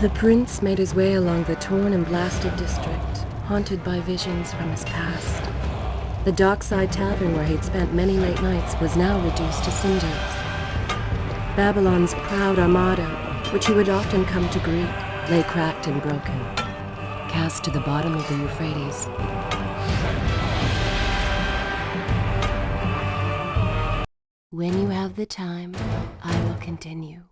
The prince made his way along the torn and blasted district, haunted by visions from his past. The dockside tavern where he'd spent many late nights was now reduced to cinders. Babylon's proud armada, which he would often come to greet, lay cracked and broken, cast to the bottom of the Euphrates. When you have the time, I will continue.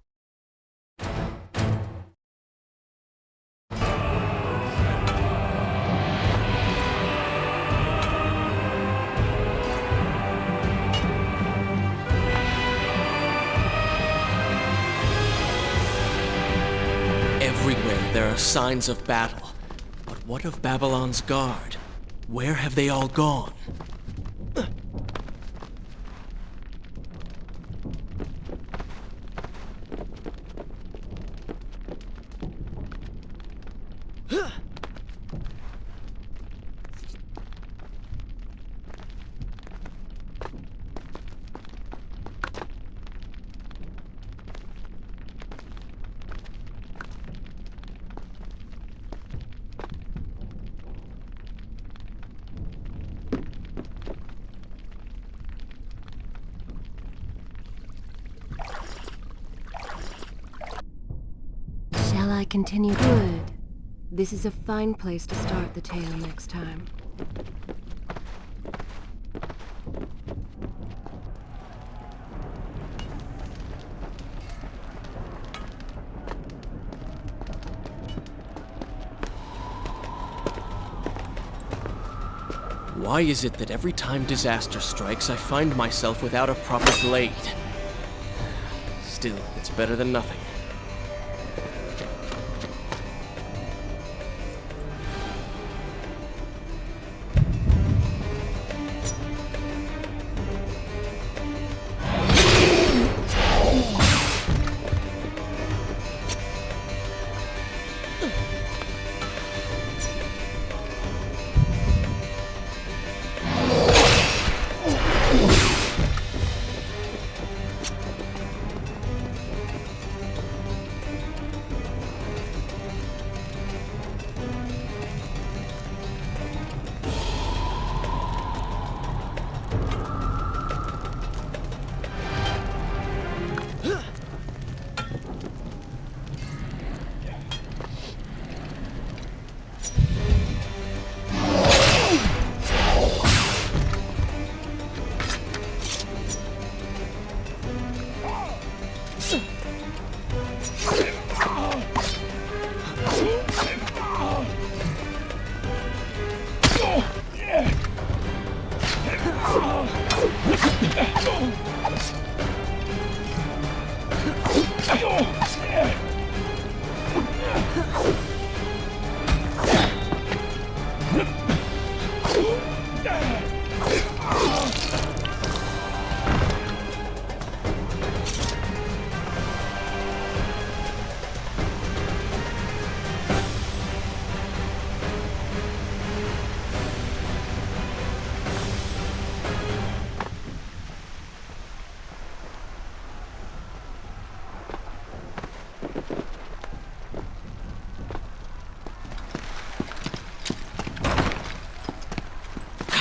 Everywhere there are signs of battle. But what of Babylon's guard? Where have they all gone? Shall I continue? Good. This is a fine place to start the tale next time. Why is it that every time disaster strikes, I find myself without a proper blade? Still, it's better than nothing.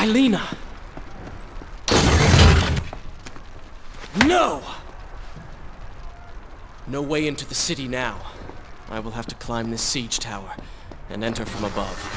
Lena! No! No way into the city now. I will have to climb this siege tower and enter from above.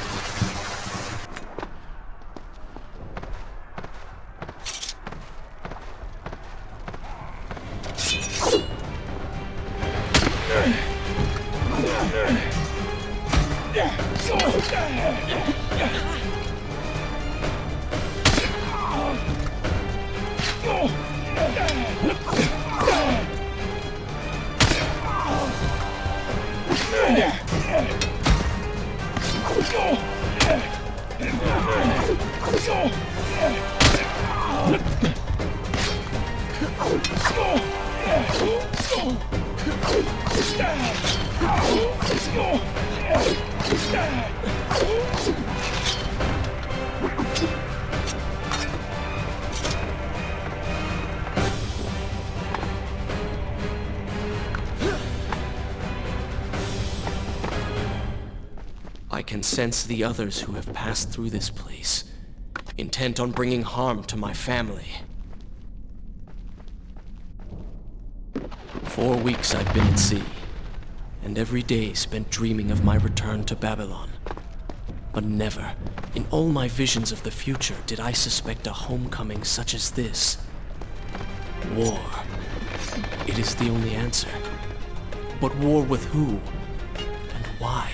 I can sense the others who have passed through this place, intent on bringing harm to my family. 4 weeks I've been at sea, and every day spent dreaming of my return to Babylon. But never, in all my visions of the future, did I suspect a homecoming such as this. War. It is the only answer. But war with who? And why?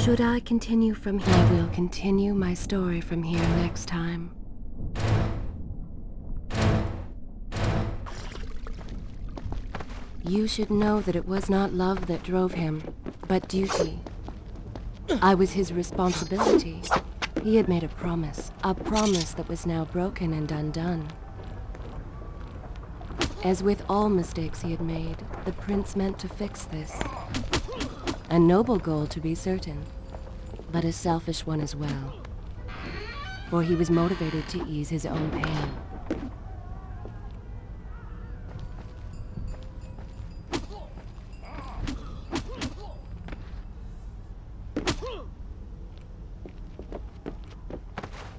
Should I continue from here, I will continue my story from here next time. You should know that it was not love that drove him, but duty. I was his responsibility. He had made a promise that was now broken and undone. As with all mistakes he had made, the prince meant to fix this. A noble goal, to be certain, but a selfish one as well. For he was motivated to ease his own pain.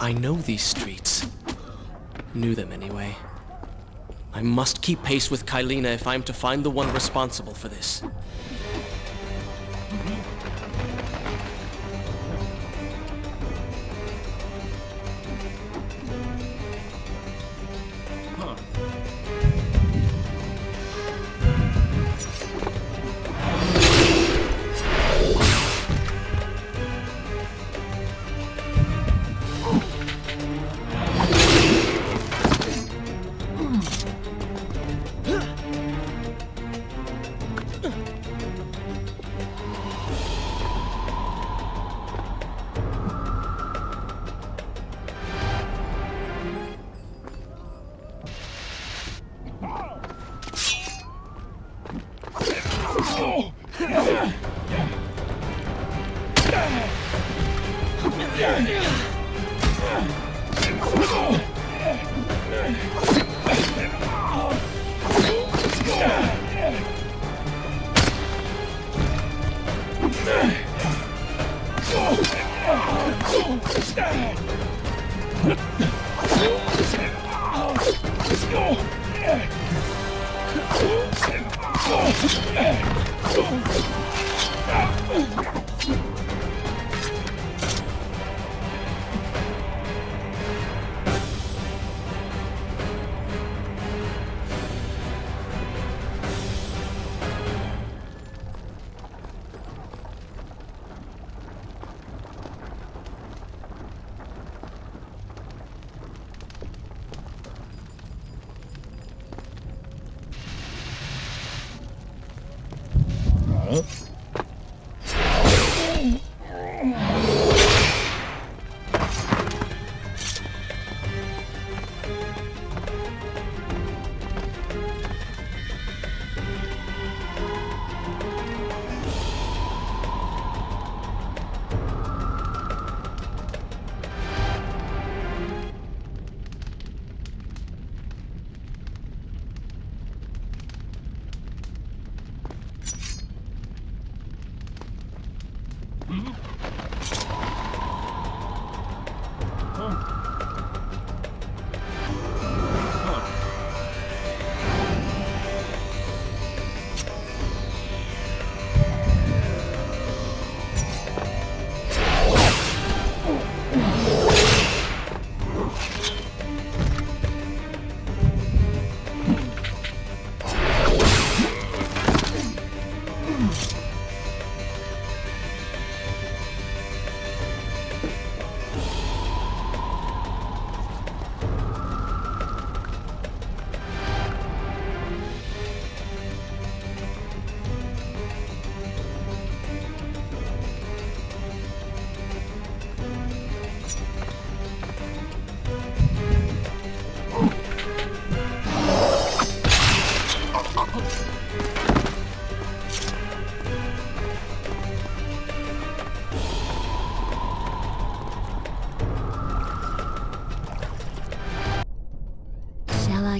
I know these streets. Knew them anyway. I must keep pace with Kylina if I'm to find the one responsible for this.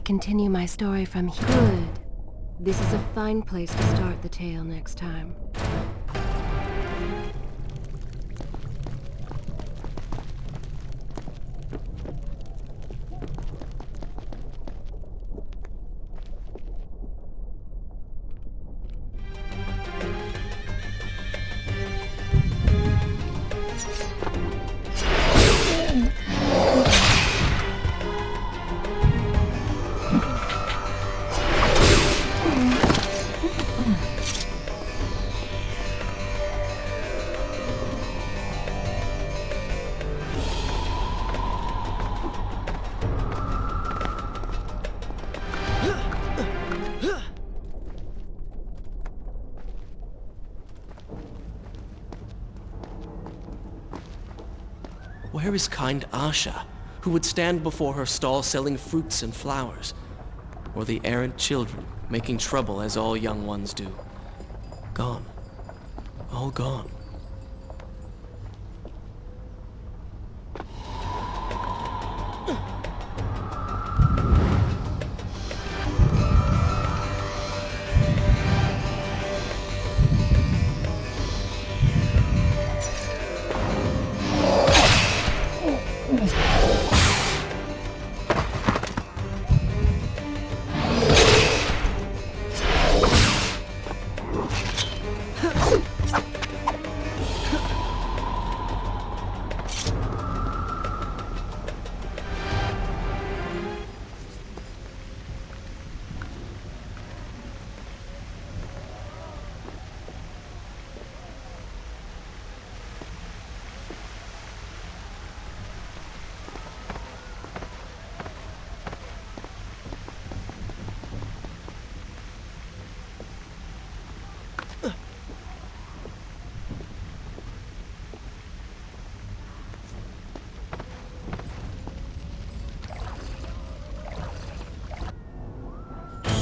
continue my story from here? Good. This is a fine place to start the tale next time. Where is kind Asha, who would stand before her stall selling fruits and flowers? Or the errant children, making trouble as all young ones do? Gone. All gone.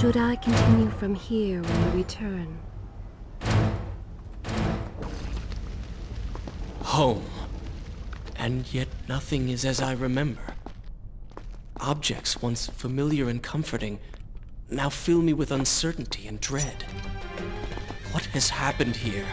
Should I continue from here when we return? Home. And yet nothing is as I remember. Objects once familiar and comforting now fill me with uncertainty and dread. What has happened here?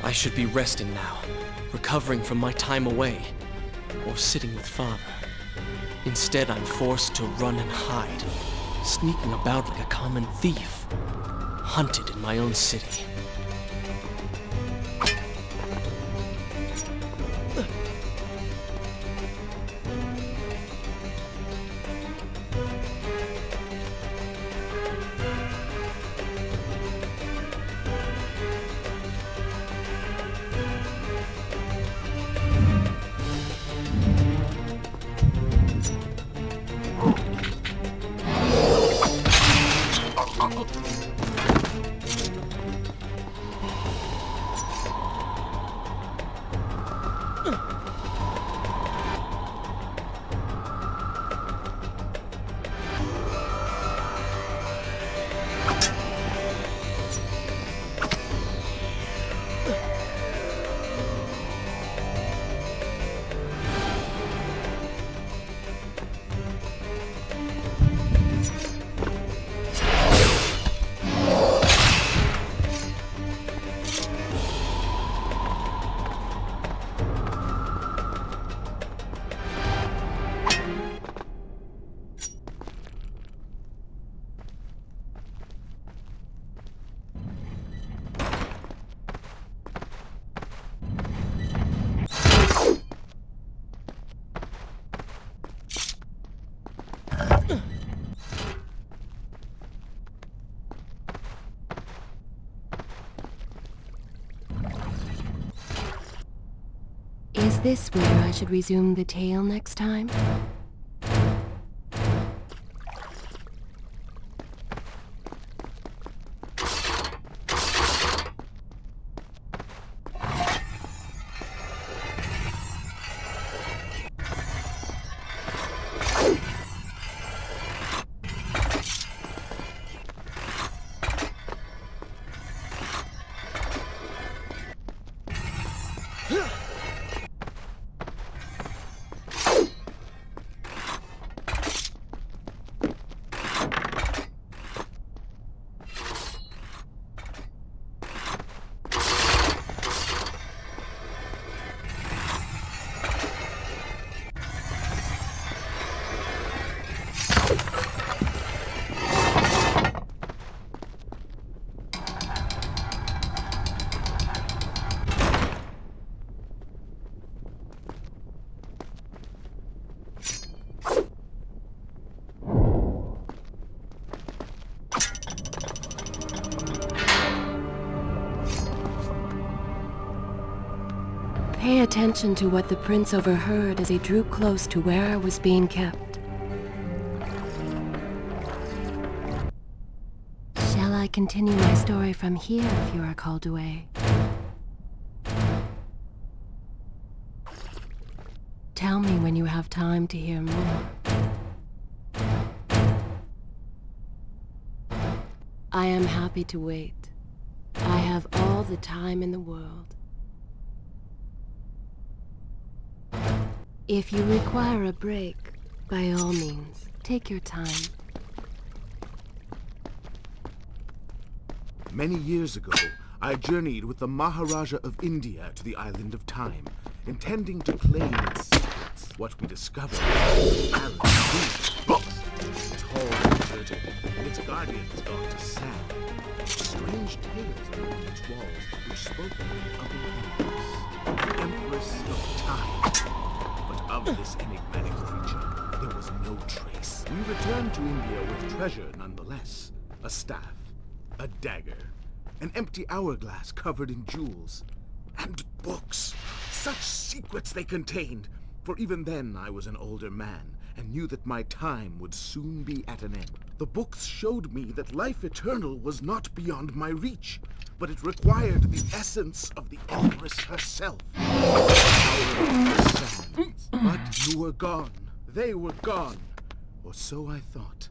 I should be resting now, recovering from my time away, or sitting with father. Instead, I'm forced to run and hide, sneaking about like a common thief, hunted in my own city. Is this where I should resume the tale next time? Pay attention to what the prince overheard as he drew close to where I was being kept. Shall I continue my story from here if you are called away? Tell me when you have time to hear more. I am happy to wait. I have all the time in the world. If you require a break, by all means, take your time. Many years ago, I journeyed with the Maharaja of India to the island of Time, intending to claim its secrets. What we discovered was a barren, tall and deserted, and its guardians gone to sand. Strange tales are on its walls which spoke of the Empress of Time. But of this enigmatic creature, there was no trace. We returned to India with treasure nonetheless. A staff, a dagger, an empty hourglass covered in jewels, and books. Such secrets they contained. For even then I was an older man, and knew that my time would soon be at an end. The books showed me that life eternal was not beyond my reach, but it required the essence of the Empress herself. The power of the sands. But you were gone. They were gone. Or so I thought.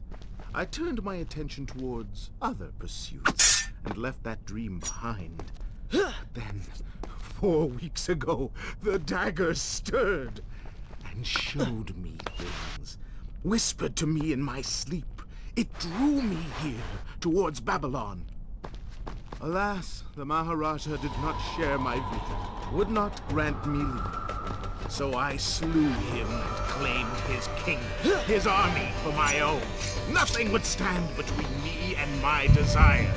I turned my attention towards other pursuits, and left that dream behind. But then, 4 weeks ago, the dagger stirred, and showed me things. Whispered to me in my sleep. It drew me here, towards Babylon. Alas, the Maharaja did not share my vision, would not grant me leave. So I slew him and claimed his kingdom, his army for my own. Nothing would stand between me and my desire.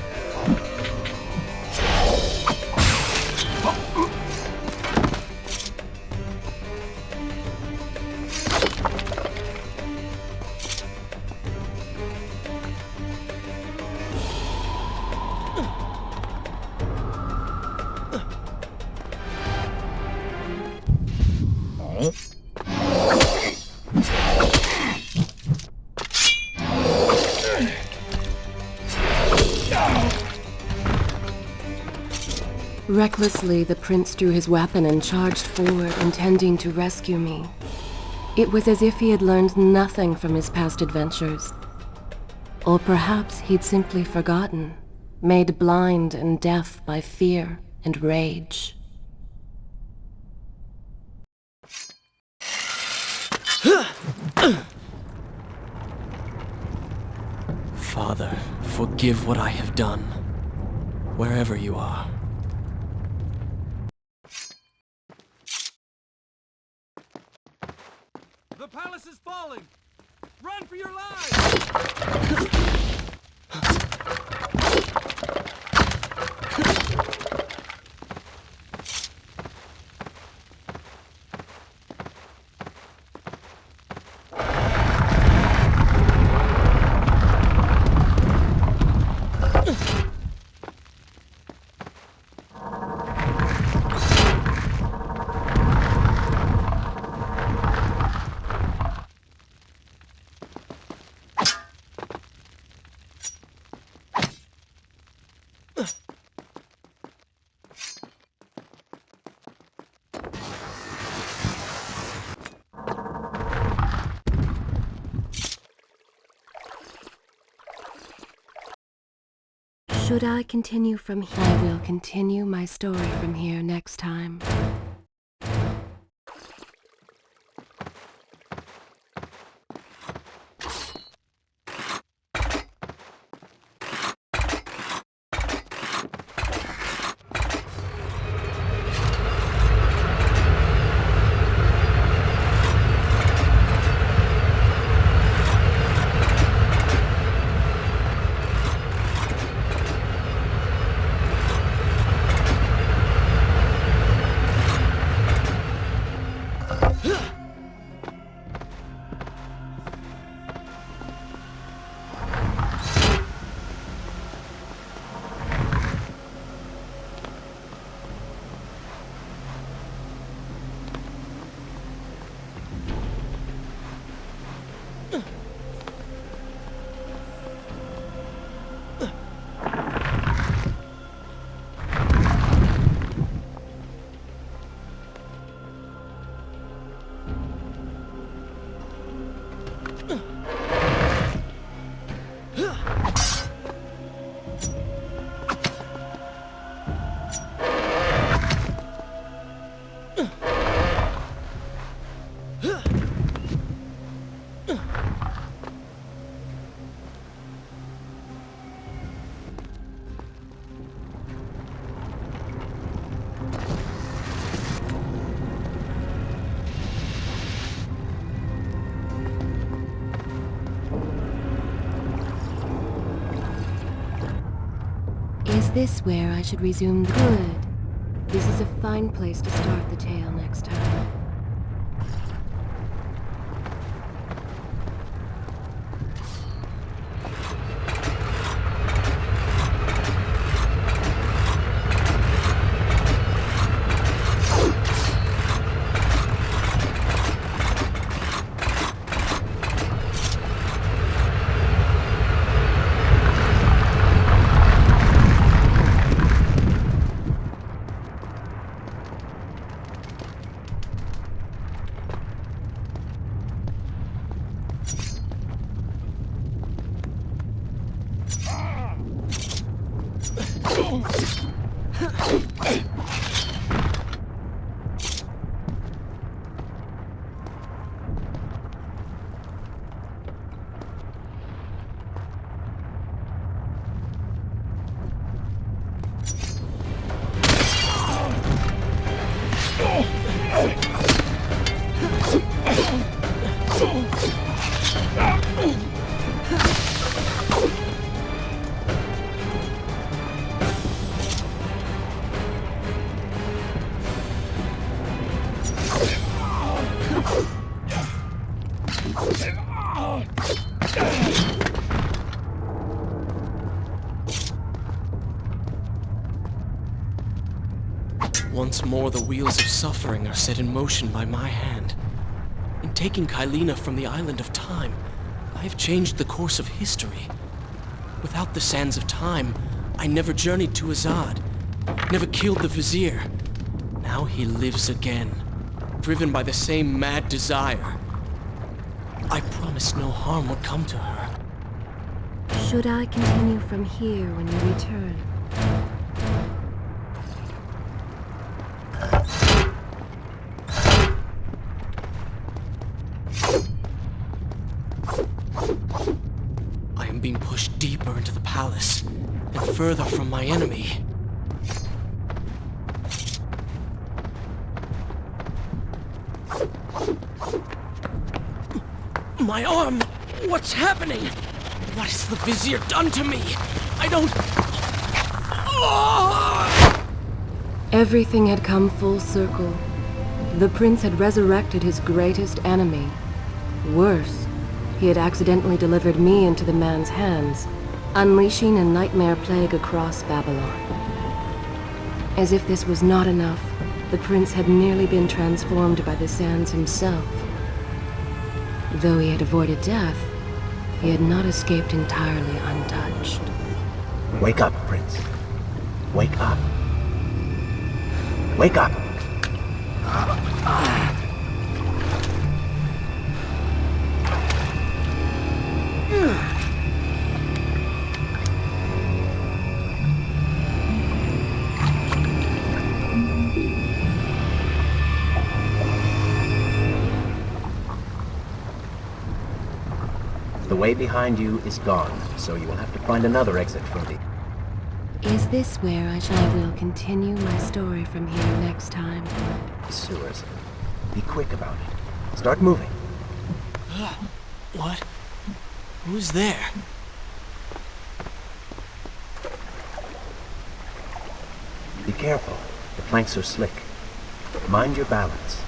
Recklessly, the prince drew his weapon and charged forward, intending to rescue me. It was as if he had learned nothing from his past adventures. Or perhaps he'd simply forgotten, made blind and deaf by fear and rage. Father, forgive what I have done, wherever you are. The palace is falling! Run for your lives! Should I continue from here? I will continue my story from here next time. Is this where I should resume? Good. This is a fine place to start the tale next time. Once more the wheels of suffering are set in motion by my hand. In taking Kylina from the island of time, I have changed the course of history. Without the sands of time, I never journeyed to Azad, never killed the vizier. Now he lives again, driven by the same mad desire. I promised no harm would come to her. Should I continue from here when you return? I am being pushed deeper into the palace and further from my enemy. My arm! What's happening? What has the vizier done to me? I don't... Oh! Everything had come full circle. The prince had resurrected his greatest enemy. Worse, he had accidentally delivered me into the man's hands, unleashing a nightmare plague across Babylon. As if this was not enough, the prince had nearly been transformed by the sands himself. Though he had avoided death, he had not escaped entirely untouched. Wake up, Prince. Wake up. Wake up! The way behind you is gone, so you will have to find another exit from the... Is this where I will continue my story from here next time? sewers. Be quick about it. Start moving. What? Who's there? Be careful. The planks are slick. Mind your balance.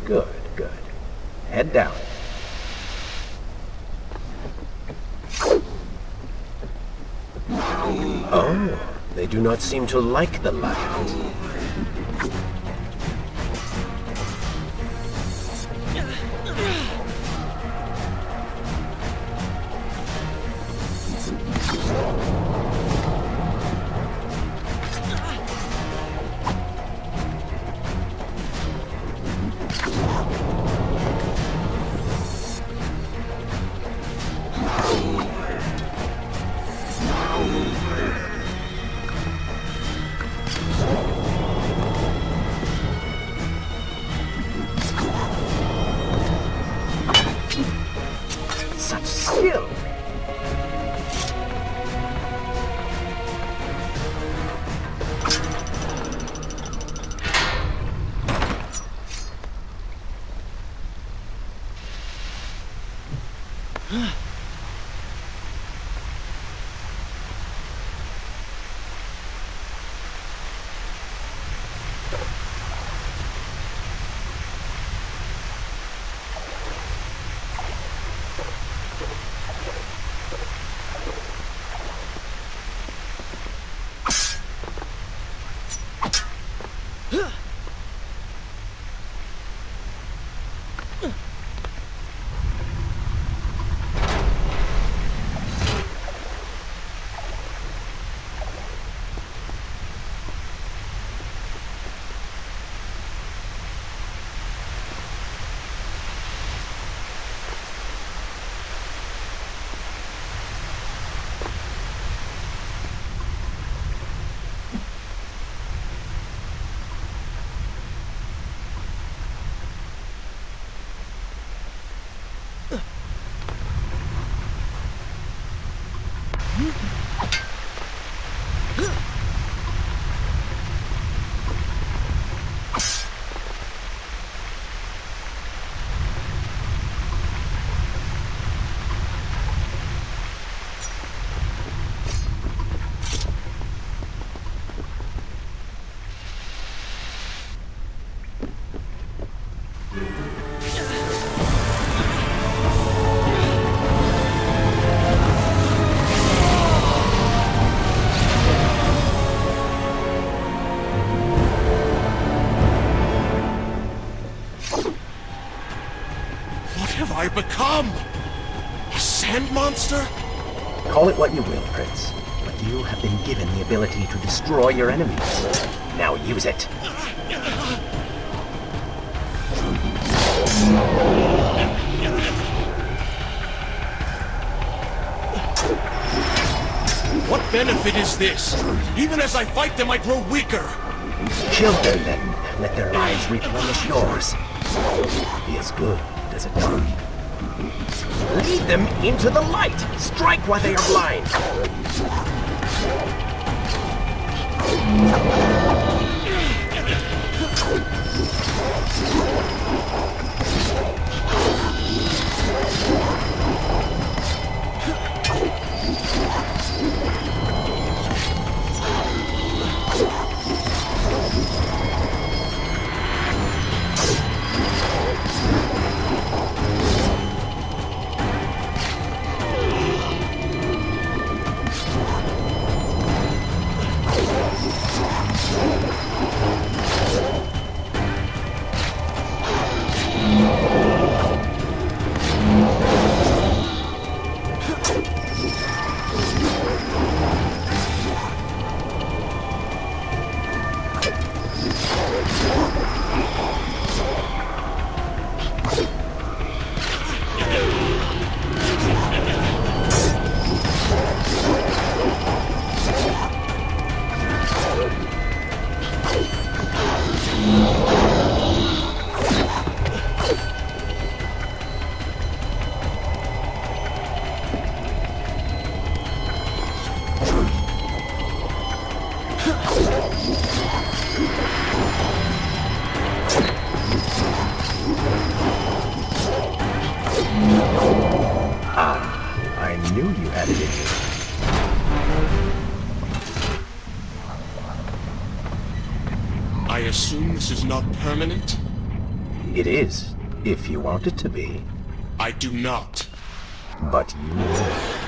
Good, good. Head down. Oh, they do not seem to like the light. I become? A sand monster? Call it what you will, Prince, but you have been given the ability to destroy your enemies. Now use it. What benefit is this? Even as I fight them, I grow weaker. Kill them then. Let their lives replenish yours. Be as good as it not. Lead them into the light! Strike while they are blind! I knew you had it in you. I assume this is not permanent? It is, if you want it to be. I do not. But you will.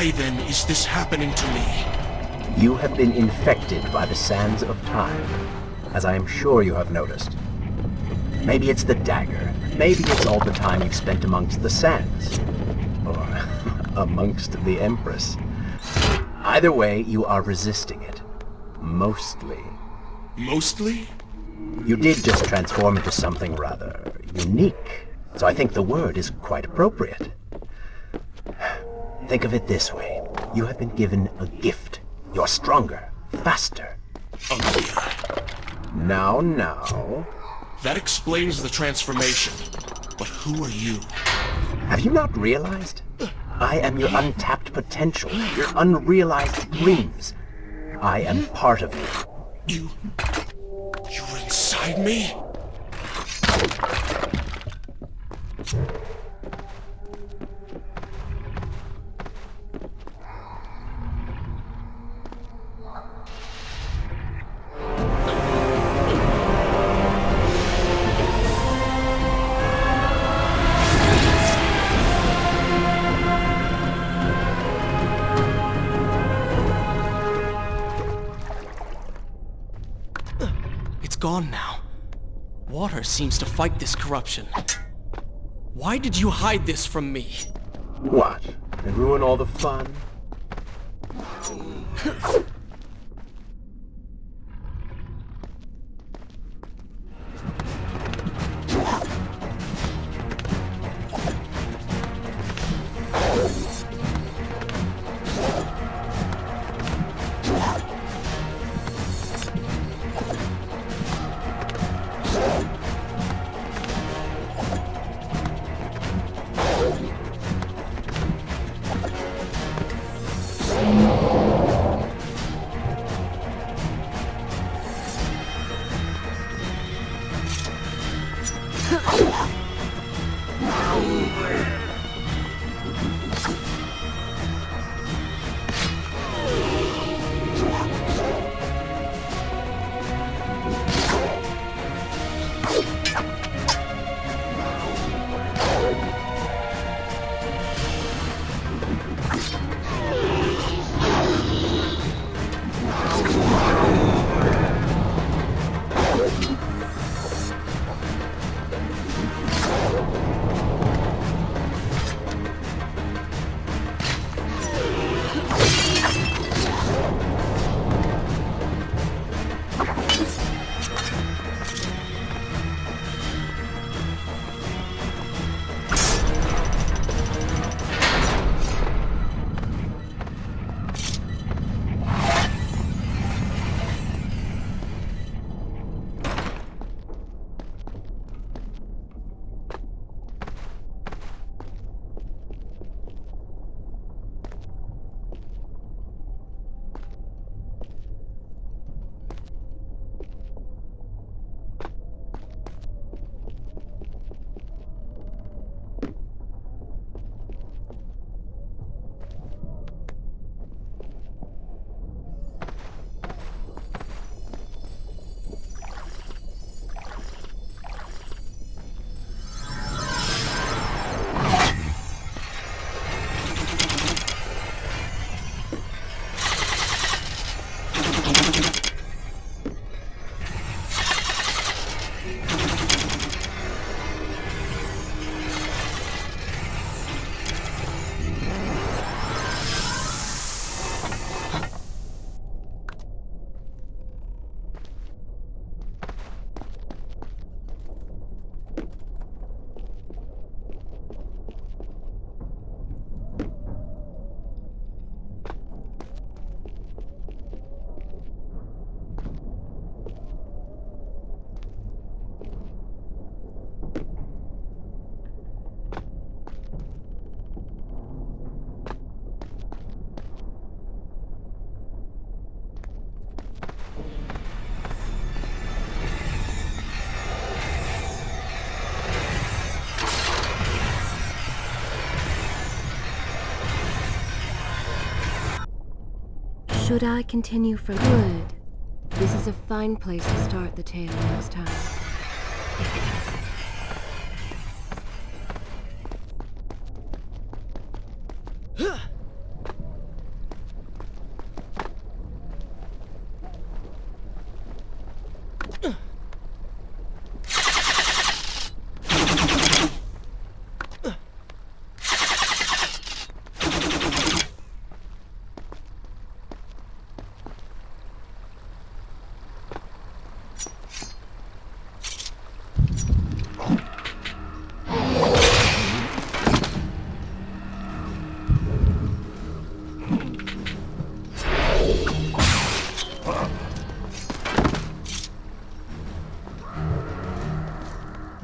Why then is this happening to me? You have been infected by the sands of time, as I am sure you have noticed. Maybe it's the dagger. Maybe it's all the time you've spent amongst the sands. Or amongst the Empress. Either way, you are resisting it. Mostly. Mostly? You did just transform into something rather unique, so I think the word is quite appropriate. Think of it this way. You have been given a gift. You're stronger, faster. Uglier. Now. That explains the transformation. But who are you? Have you not realized? I am your untapped potential, your unrealized dreams. I am part of you. You're inside me? Gone now. Water seems to fight this corruption. Why did you hide this from me? What? And ruin all the fun? Should I continue from good? This is a fine place to start the tale next time.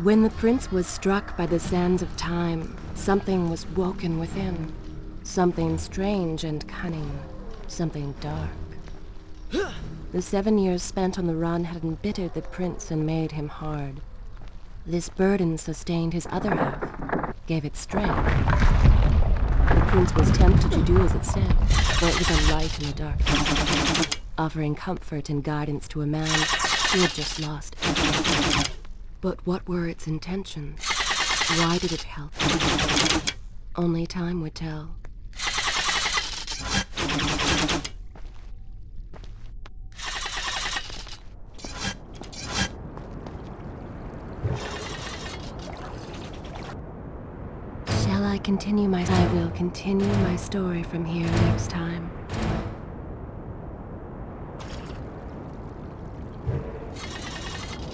When the prince was struck by the sands of time, something was woken within. Something strange and cunning. Something dark. The 7 years spent on the run had embittered the prince and made him hard. This burden sustained his other half, gave it strength. The prince was tempted to do as it said, for it was a light in the darkness, offering comfort and guidance to a man who had just lost everything. But what were its intentions? Why did it help? Only time would tell. I will continue my story from here next time.